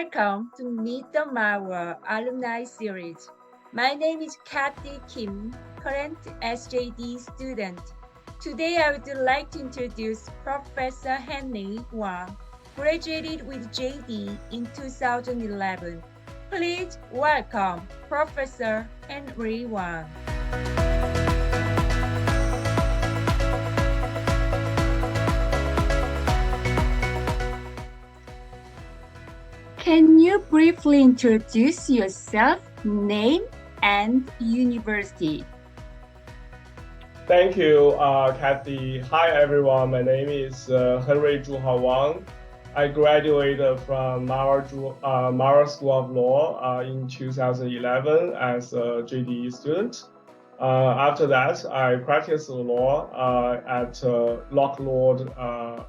welcome to Meet the Mauer Alumni series. My name is Kathy Kim, current SJD student. Today I would like to introduce Professor Henry Wang, graduated with JD in 2011. Please welcome Professor Henry Wang. Can you briefly introduce yourself, name, and university? Thank you, Kathy. Hi, everyone. My name is Henry Zhuhao Wang. I graduated from Maurer School of Law in 2011 as a JD student. After that, I practiced law at Lord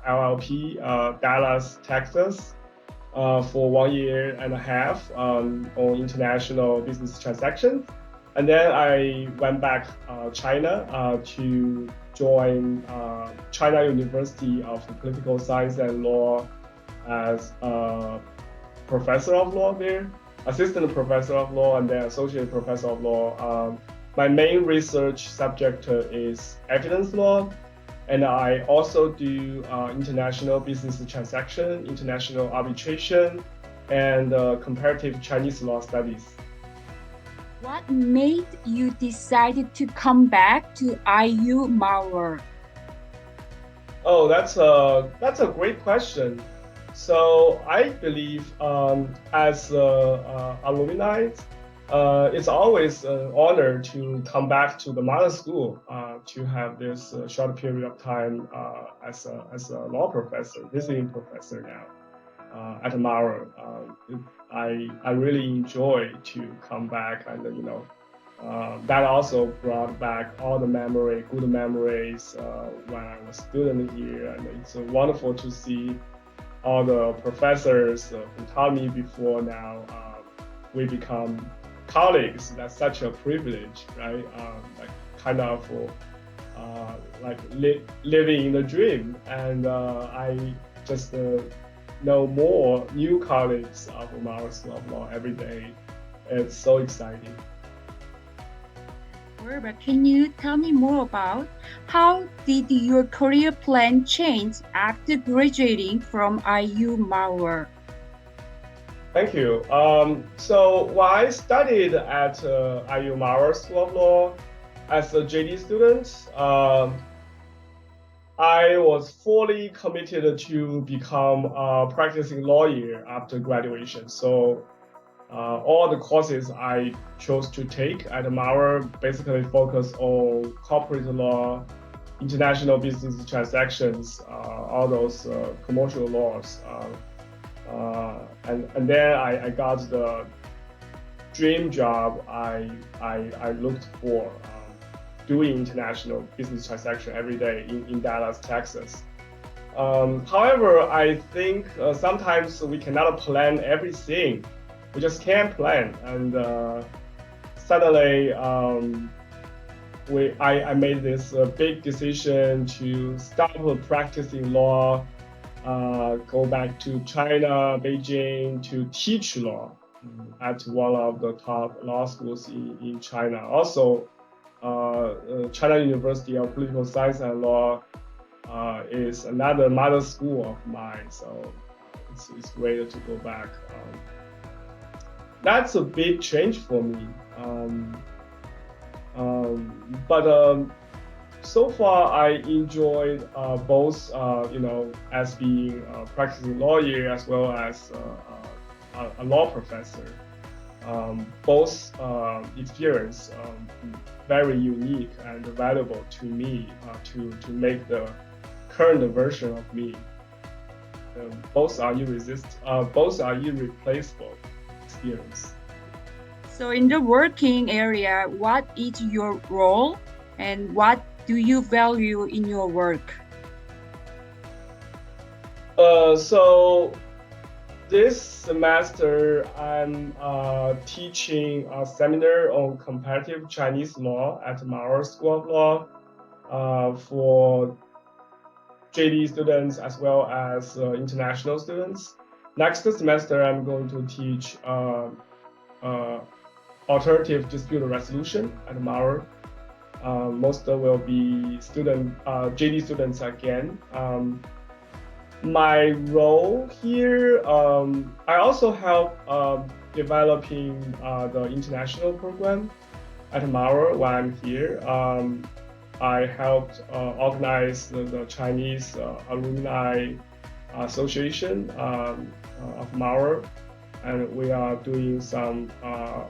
LLP, Dallas, Texas, for 1 year and a half on international business transactions. And then I went back China to join China University of Political Science and Law as a professor of law there, assistant professor of law, and then associate professor of law. My main research subject is evidence law, and I also do international business transaction, international arbitration, and comparative Chinese law studies. What made you decide to come back to IU Maurer? Oh, that's a great question. So I believe as alumni, it's always an honor to come back to the mother school to have this short period of time as a law professor, visiting professor now at Maurer. I really enjoy to come back, and that also brought back all the good memories when I was student here, and it's wonderful to see all the professors who taught me before now. We become colleagues. That's such a privilege, right? Like kind of like living in a dream, and I just know more new colleagues from our School of Law every day. It's so exciting. But can you tell me more about how did your career plan change after graduating from IU Maurer? Thank you. So when I studied at IU Maurer School of Law as a JD student, I was fully committed to become a practicing lawyer after graduation. So all the courses I chose to take at Maurer basically focus on corporate law, international business transactions, all those commercial laws. And then I got the dream job I looked for, doing international business transaction every day in Dallas, Texas. However, I think sometimes we cannot plan everything. We just can't plan. And suddenly, I made this big decision to stop practicing law, go back to China, Beijing, to teach law at one of the top law schools in China. Also, China University of Political Science and Law is another mother school of mine, so it's great to go back. That's a big change for me. But so far I enjoyed both, as being a practicing lawyer as well as a law professor. Both experience very unique and valuable to me to make the current version of me. Both are irreplaceable experience. So in the working area, what is your role and what do you value in your work? So this semester, I'm teaching a seminar on comparative Chinese law at Maurer School of Law for JD students as well as international students. next semester, I'm going to teach alternative dispute resolution at Maurer. Most will be JD students again. My role here, I also help developing the international program at Maurer while I'm here. I helped organize the Chinese Alumni Association of Maurer, and we are doing some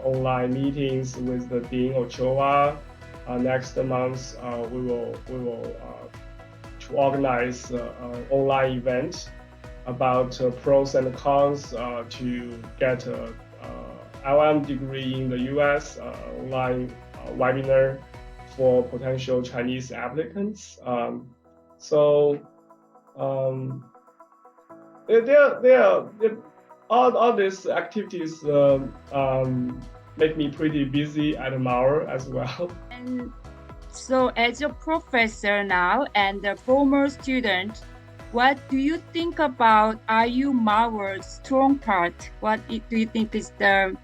online meetings with the Dean Ochoa. Next month, we will to organize an online event about pros and cons to get a LM degree in the US, online webinar for potential Chinese applicants. So all these activities make me pretty busy at Maurer as well. And so, as a professor now and a former student, what do you think about IU Mauer's strong part? What do you think is the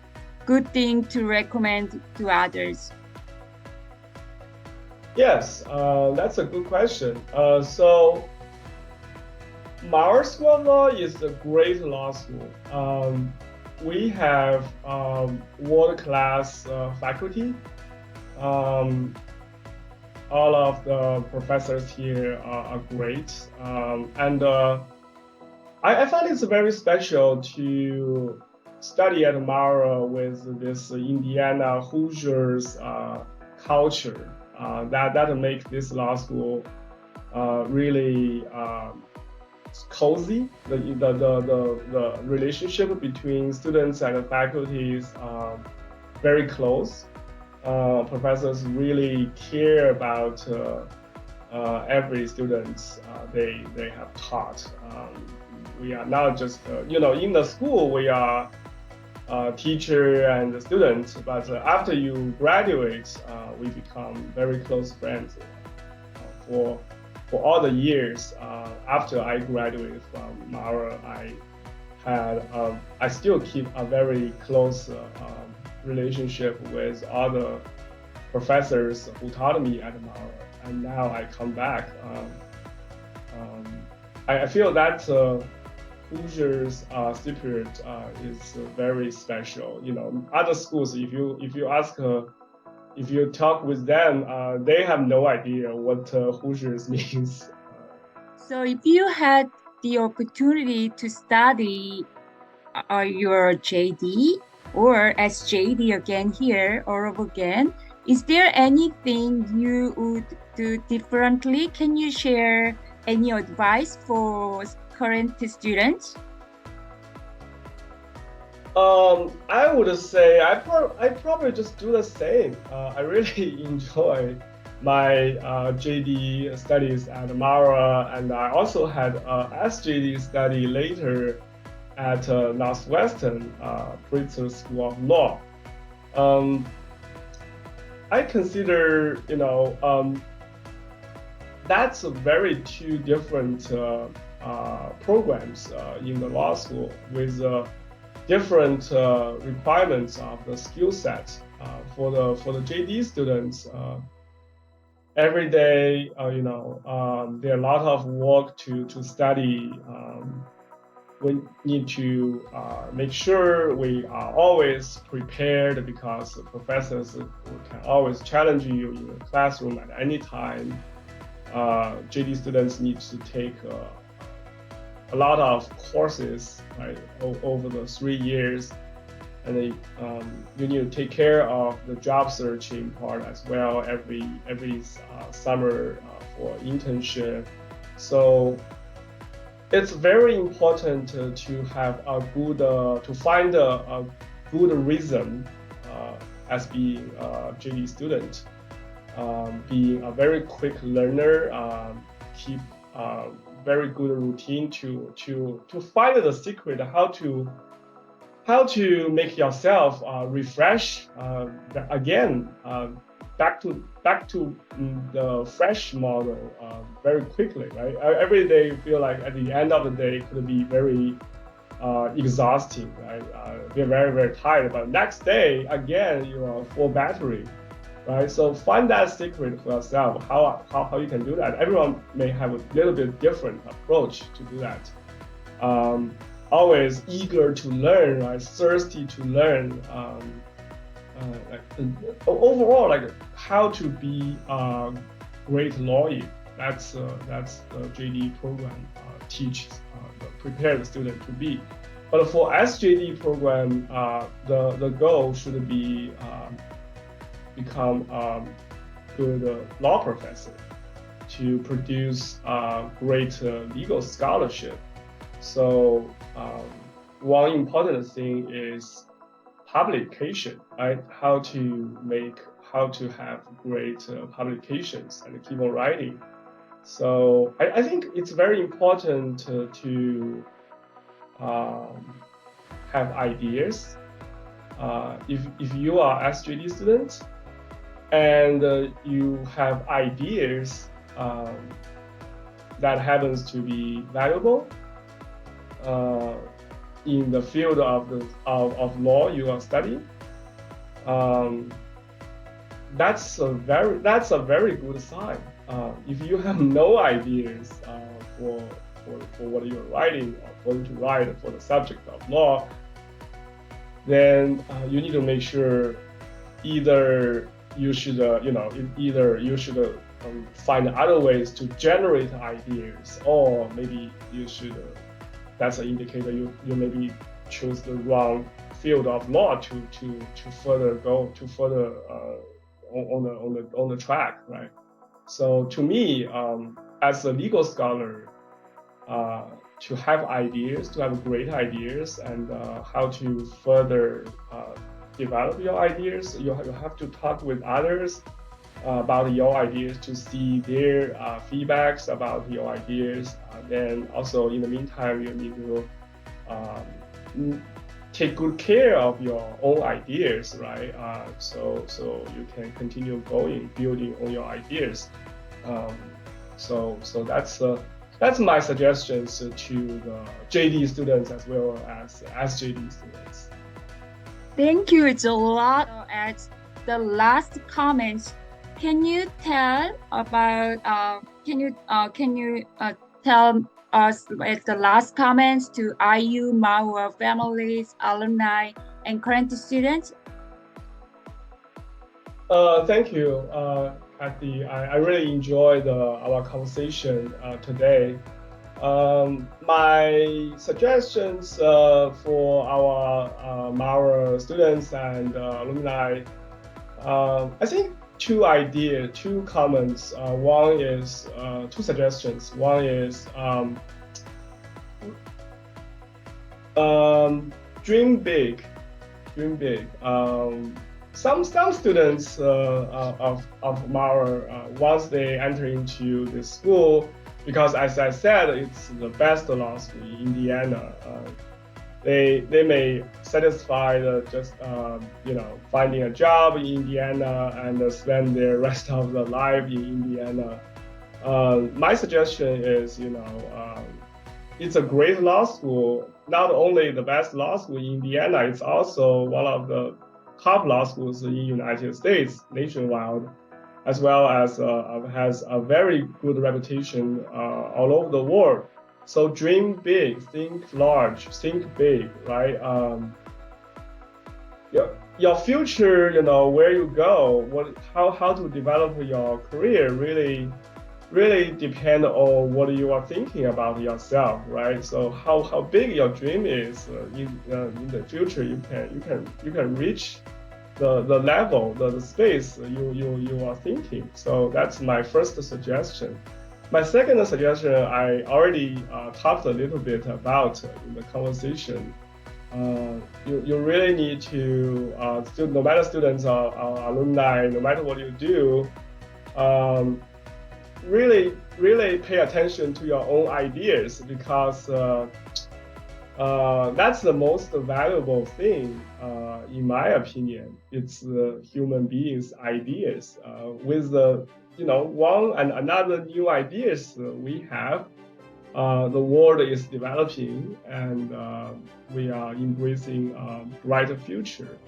good thing to recommend to others? Yes, that's a good question. So Maurer School of Law is a great law school. We have world-class faculty. All of the professors here are great. And I find it's very special to study at Maurer with this Indiana Hoosiers culture that makes this law school really cozy. The relationship between students and the faculties very close. Professors really care about every student they have taught. We are not just in the school we are teacher and student, but after you graduate, we become very close friends. For all the years after I graduated from Maurer, I still keep a very close relationship with other professors who taught me at Maurer, and now I come back. I feel that Hoosiers spirit is very special. Other schools, if you ask if you talk with them, they have no idea what Hoosiers means. So, if you had the opportunity to study your JD or as JD again here all over again, is there anything you would do differently? Can you share any advice for current students? I would say I probably just do the same. I really enjoy my JD studies at Maurer, and I also had SJD study later at Northwestern Pritzker School of Law. I consider, that's a very two different programs in the law school with different requirements of the skill set. For the JD students, every day, there are a lot of work to study. We need to make sure we are always prepared, because the professors can always challenge you in the classroom at any time. JD students need to take a lot of courses, right, over the 3 years, and you need to take care of the job searching part as well every summer for internship. So it's very important to have a good to find a good rhythm as being a JD student, being a very quick learner, keep very good routine to find the secret how to make yourself refresh again, back to the fresh model very quickly, right? Every day you feel like at the end of the day it could be very exhausting, right? You're very, very tired, but next day, again, you are full battery, right? So find that secret for yourself, how you can do that. Everyone may have a little bit different approach to do that. Always eager to learn, right? Thirsty to learn. Overall, like how to be a great lawyer. That's the JD program teaches, prepare the student to be. But for SJD program, the goal should be become good law professor to produce great legal scholarship. So one important thing is publication, right? How to have great publications and keep on writing. So I think it's very important to have ideas. If you are SJD student and you have ideas that happens to be valuable in the field of law you are studying, that's a very good sign. If you have no ideas for what you're writing or going to write for the subject of law, then you need to make sure either you should find other ways to generate ideas, or maybe you should. That's an indicator you maybe choose the wrong field of law to further go to further on the track, right? So to me, as a legal scholar, to have ideas, to have great ideas, and how to further develop your ideas, you have to talk with others about your ideas to see their feedbacks about your ideas. Then also in the meantime, you need to take good care of your own ideas, right? So you can continue building on your ideas. So that's my suggestions to the JD students as well as SJD students. Thank you, Zhuhao. At the last comments, can you tell about? Can you tell us at the last comments to IU Mauer families, alumni, and current students? Thank you, Kathy. I really enjoyed our conversation today. My suggestions for our Maurer students and alumni, I think two comments. One is two suggestions. One is dream big. Some students of Maurer, once they enter into the school, because as I said, it's the best law school in Indiana. They may satisfy just finding a job in Indiana and spend their rest of their life in Indiana. My suggestion is, it's a great law school. Not only the best law school in Indiana, it's also one of the top law schools in the United States nationwide, as well as has a very good reputation all over the world. So dream big, think large, think big, right? Your future, where you go, how to develop your career really depend on what you are thinking about yourself, right? So how big your dream is in the future, you can reach the level, the space you are thinking. So that's my first suggestion. My second suggestion, I already talked a little bit about in the conversation. You really need to, no matter students or alumni, no matter what you do, really pay attention to your own ideas, because that's the most valuable thing, in my opinion. It's the human beings' ideas. With the one and another new ideas we have, the world is developing and we are embracing a brighter future.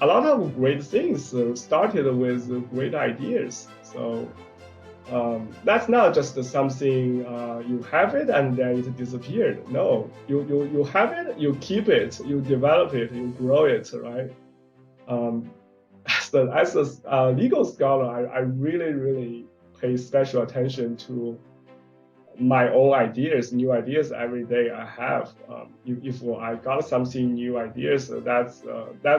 A lot of great things started with great ideas. So that's not just something you have it and then it disappeared. No, you have it, you keep it, you develop it, you grow it, right? As a legal scholar, I really pay special attention to my own ideas, new ideas every day I have. If I got something new ideas, that's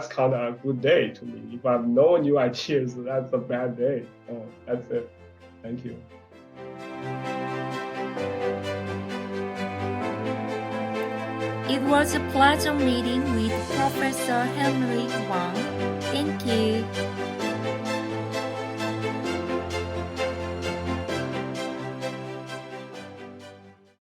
kind of a good day to me. If I have no new ideas, that's a bad day. That's it. Thank you. It was a pleasure meeting with Professor Henry Wang. Thank you.